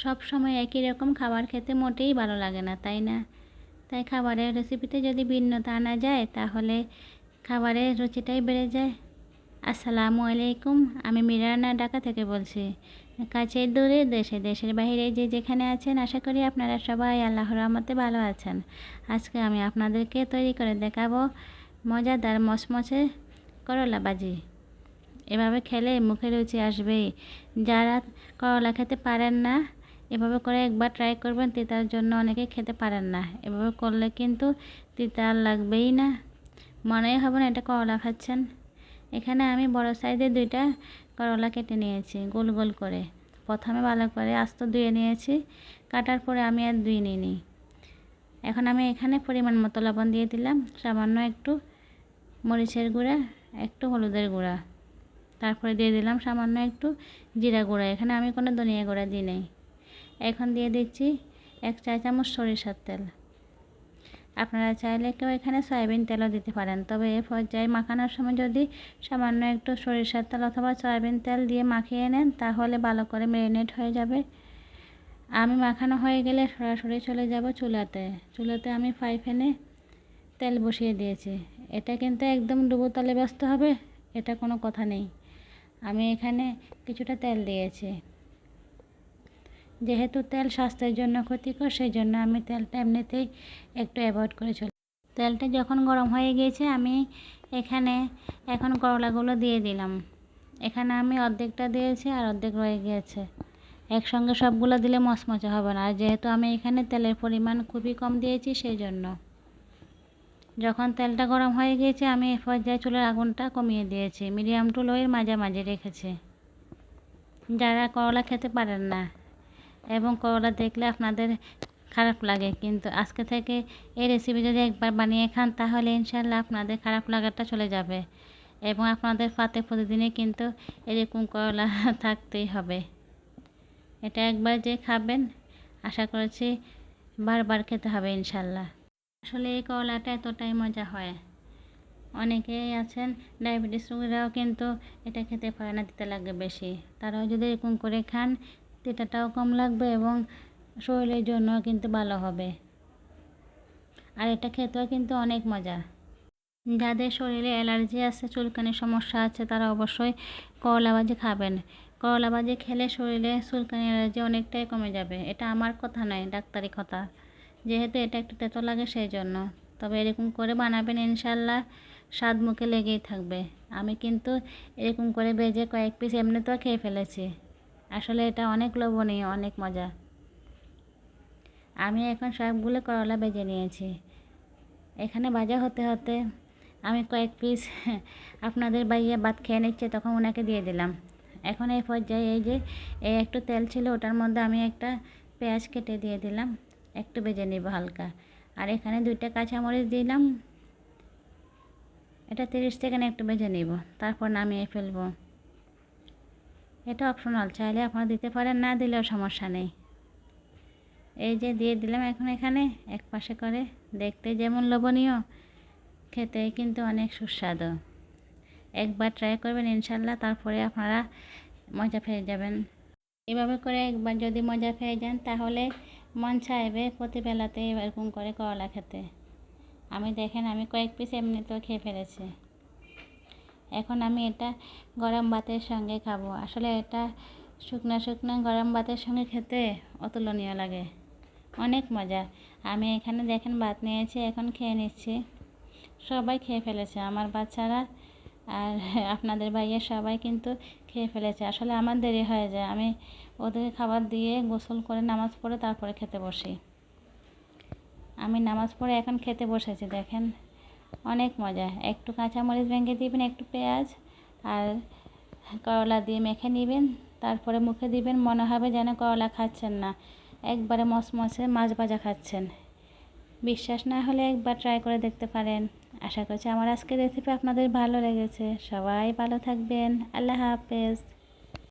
সব সময় একই রকম খাবার খেতে মোটেই ভালো লাগে না, তাই না? তাই খাবারের রেসিপিতে যদি ভিন্নতা আনা যায় তাহলে খাবারের রুচিটাই বেড়ে যায়। আসসালামু আলাইকুম, আমি মিরানা ঢাকা থেকে বলছি। কাছে দূরে দেশে দেশের বাইরে যে যেখানে আছেন, আশা করি আপনারা সবাই আল্লাহর রহমতে ভালো আছেন। আজকে আমি আপনাদেরকে তৈরি করে দেখাবো মজাদার মচমচে করলা ভাজি। এভাবে খেলে মুখে রুচি আসবেই। যারা করলা খেতে পারেন না, এভাবে করে একবার ট্রাই করবেন। তিতার জন্য অনেকে খেতে পারেন না, এভাবে করলে কিন্তু তিতা আর লাগবেই না, মনেই হবে না এটা করলা খাচ্ছেন। এখানে আমি বড় সাইজের 2টা করলা কেটে নিয়েছি গোল গোল করে। প্রথমে ভালো করে আস্ত ধুয়ে নিয়েছি, কাটার পরে আমি আর ধুয়ে নিই। এখন আমি এখানে পরিমাণ মতো লবণ দিয়ে দিলাম, সামান্য একটু মরিচের গুঁড়া, একটু হলুদের গুঁড়া, তারপরে দিয়ে দিলাম সামান্য একটু জিরা গুঁড়া। এখানে আমি কোনো ধনিয়া গুঁড়া দিই নাই। এখন দিয়ে দিচ্ছি 1 চা চামচ সরিষার তেল। আপনারা চাইলে কেউ এখানে সয়াবিন তেলও দিতে পারেন, তবে এ পর্যায়ে মাখানোর সময় যদি সামান্য একটু সরিষার তেল অথবা সয়াবিন তেল দিয়ে মাখিয়ে নেন তাহলে ভালো করে ম্যারিনেট হয়ে যাবে। আমি মাখানো হয়ে গেলে সরাসরি চলে যাব চুলাতে আমি ফ্রাই প্যানে তেল বসিয়ে দিয়েছি। এটা কিন্তু একদম ডুবো তেলে ব্যস্ত হবে, এটা কোনো কথা নেই। আমি এখানে কিছুটা তেল দিয়েছি, যেহেতু তেল স্বাস্থ্যের জন্য ক্ষতিকর, সেই জন্য আমি তেলটা এমনিতেই একটু অ্যাভয়েড করে চলি। তেলটা যখন গরম হয়ে গিয়েছে আমি এখানে এখন করলাগুলো দিয়ে দিলাম। এখানে আমি অর্ধেকটা দিয়েছি আর অর্ধেক রয়ে গিয়েছে। একসঙ্গে সবগুলো দিলে মচমচে হবে না, আর যেহেতু আমি এখানে তেলের পরিমাণ খুবই কম দিয়েছি সেই জন্য। যখন তেলটা গরম হয়ে গিয়েছে আমি এ পর্যায়ে চুলার আগুনটা কমিয়ে দিয়েছি, মিডিয়াম টু লোয়ের মাঝামাঝি রেখেছি। যারা করলা খেতে পারেন না এবং করলা দেখলে আপনাদের খারাপ লাগে, কিন্তু আজকে থেকে এই রেসিপি যদি একবার বানিয়ে খান তাহলে ইনশাল্লাহ আপনাদের খারাপ লাগাটা চলে যাবে এবং আপনাদের পাতে প্রতিদিনই কিন্তু এরকম করলা থাকতেই হবে। এটা একবার যে খাবেন আশা করছি বারবার খেতে হবে ইনশাল্লাহ। আসলে এই করলাটা এতটাই মজা হয়। অনেকেই আছেন ডায়াবেটিস রোগীরাও কিন্তু এটা খেতে পারে না, তিতা লাগে বেশি। তারাও যদি এরকম করে খান তিতাটাও কম লাগবে এবং শরীরের জন্য কিন্তু ভালো হবে। আর এটা খেতেও কিন্তু অনেক মজা। যাদের শরীরে অ্যালার্জি আছে, চুলকানির সমস্যা আছে, তারা অবশ্যই করলা ভাজি খাবেন। করলা ভাজি খেলে শরীরে চুলকানি অ্যালার্জি অনেকটাই কমে যাবে। এটা আমার কথা নয়, ডাক্তারি কথা। যেহেতু এটা একটু তেতো লাগে সেই জন্য। তবে এরকম করে বানাবেন ইনশাল্লাহ স্বাদ মুখে লেগেই থাকবে। আমি কিন্তু এরকম করে ভেজে কয়েক পিস এমনিতেও খেয়ে ফেলেছি। আসলে এটা অনেক লোভনীয়, অনেক মজা। আমি এখন সবগুলো করলা ভেজে নিয়েছি। এখানে ভাজা হতে হতে আমি কয়েক পিস আপনাদের ভাইয়া ভাত খেয়ে নিচ্ছে, তখন ওনাকে দিয়ে দিলাম। এখন এই পর্যায়ে এই যে একটু তেল ছিল ওটার মধ্যে আমি একটা পেঁয়াজ কেটে দিয়ে দিলাম, একটু ভেজে নিব হালকা। আর এখানে 2টা কাঁচামরিচ দিলাম, এটা 30 সেকেন্ড একটু ভেজে নিব, তারপর নামিয়ে ফেলবো। এটা অপশনাল, চাইলে আপনারা দিতে পারেন, না দিলেও সমস্যা নেই। এই যে দিয়ে দিলাম এখন এখানে এক পাশে করে। দেখতে যেমন লোভনীয়, খেতে কিন্তু অনেক সুস্বাদু। একবার ট্রাই করবেন ইনশাল্লাহ, তারপরে আপনারা মজা পেয়ে যাবেন। এভাবে করে একবার যদি মজা পেয়ে যান তাহলে মন চাইবে প্রতিবেলাতে এরকম করে করলা খেতে। আমি দেখেন আমি কয়েক পিস এমনিতেও খেয়ে ফেলেছি। এখন আমি এটা গরম ভাতের সঙ্গে খাবো। আসলে এটা শুকনো শুকনো গরম ভাতের সঙ্গে খেতে অতুলনীয় লাগে, অনেক মজা। আমি এখানে দেখেন ভাত নিয়েছি, এখন খেয়ে নিচ্ছি। সবাই খেয়ে ফেলেছে, আমার বাচ্চারা আর আপনাদের ভাইয়া সবাই কিন্তু খেয়ে ফেলেছে। আসলে আমার দেরি হয়ে যায়, আমি ওদের খাবার দিয়ে গোসল করে নামাজ পড়ে তারপরে খেতে বসি। আমি নামাজ পড়ে এখন খেতে বসেছি। দেখেন অনেক মজা। একটু কাঁচামরিচ ভেঙে দিবেন, একটু পেঁয়াজ আর করলা দিয়ে মেখে নেবেন, তারপরে মুখে দিবেন, মনে হবে যেন করলা খাচ্ছেন না, একবারে মচমচে মাছ ভাজা খাচ্ছেন। বিশ্বাস না হলে একবার ট্রাই করে দেখতে পারেন। আশা করছি আমার আজকের রেসিপি আপনাদের ভালো লেগেছে। সবাই ভালো থাকবেন। আল্লাহ হাফেজ।